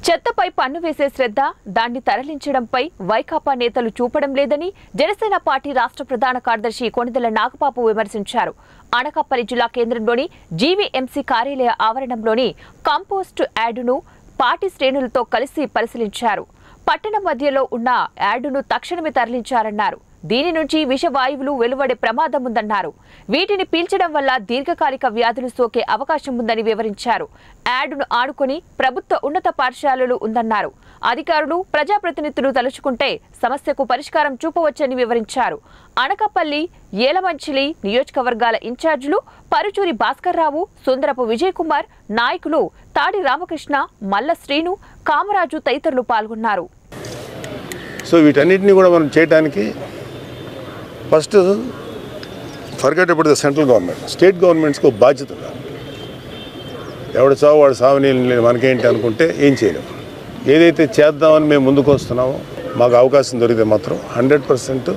చెత్తపై పన్ను వేసే శ్రద్ధ దాన్ని తరలించడంపై వైకాపా నేతలు చూపడం లేదని జనసేన పార్టీ రాష్ట్ర ప్రధాన కార్యదర్శి కొణిదెల నాగబాబు విమర్శించారు. అనకాపల్లి జిల్లా కేంద్రంలోని జీవీఎంసీ కార్యాలయ ఆవరణంలోని కంపోస్ట్ యార్డును పార్టీ శ్రేణులతో కలిసి పరిశీలించారు. పట్టణ మధ్యలో ఉన్న యార్డును తక్షణమే తరలించారన్నారు. దీని నుంచి విషవాయువులు వెలువడే ప్రమాదం ఉందన్నారు. వీటిని పీల్చడం వల్ల దీర్ఘకాలిక వ్యాధులు సోకే అవకాశం ఉందని వివరించారు. యార్డును ఆడుకొని ప్రభుత్వ ఉన్నత పాఠశాలలు ఉందన్నారు. అధికారులు ప్రజాప్రతినిధులు తలుచుకుంటే సమస్యకు పరిష్కారం చూపవచ్చని వివరించారు. అనకాపల్లి ఏలమంచిలి నియోజకవర్గాల ఇన్ఛార్జీలు పరుచూరి భాస్కర్రావు, సుందరపు విజయ్ కుమార్, నాయకులు తాడి రామకృష్ణ, మల్ల శ్రీను, కామరాజు తదితరులు పాల్గొన్నారు. సో వీటన్నిటిని కూడా మనం చేయడానికి first forget about the central government, state గవర్నమెంట్స్కి బాధ్యత ఉంది. ఎవడు చావు వాడు సావని మనకేంటి అనుకుంటే ఏం చేయలేము. ఏదైతే చేద్దామని మేము ముందుకు వస్తున్నామో మాకు అవకాశం దొరికితే మాత్రం 100%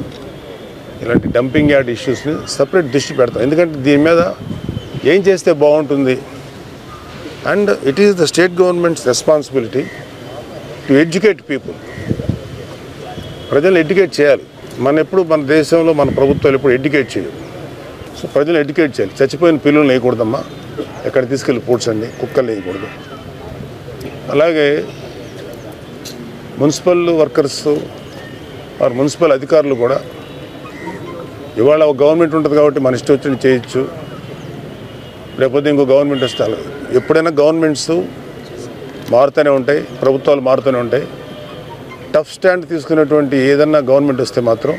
ఇలాంటి డంపింగ్ యార్డ్ ఇష్యూస్ని సపరేట్ దృష్టి పెడతాం. ఎందుకంటే దీని మీద ఏం చేస్తే బాగుంటుంది and it is the state governments responsibility to educate people. ప్రజలు ఎడ్యుకేట్ చేయాలి. మన దేశంలో మన ప్రభుత్వాలు ఎప్పుడు ఎడ్యుకేట్ చేయవు. సో ప్రజలు ఎడ్యుకేట్ చేయాలి. చచ్చిపోయిన పిల్లలు వేయకూడదమ్మా, ఎక్కడ తీసుకెళ్ళి పూడ్చండి, కుక్కలు వేయకూడదు. అలాగే మున్సిపల్ వర్కర్స్ వారు మున్సిపల్ అధికారులు కూడా ఇవాళ ఒక గవర్నమెంట్ ఉంటుంది కాబట్టి మన ఇష్టం వచ్చిన చేయొచ్చు, లేకపోతే ఇంకో గవర్నమెంట్ వస్తే ఎప్పుడైనా గవర్నమెంట్స్ మారుతూనే ఉంటాయి, ప్రభుత్వాలు మారుతూనే ఉంటాయి. టఫ్ స్టాండ్ తీసుకునేటువంటి ఏదన్నా గవర్నమెంట్ వస్తే మాత్రం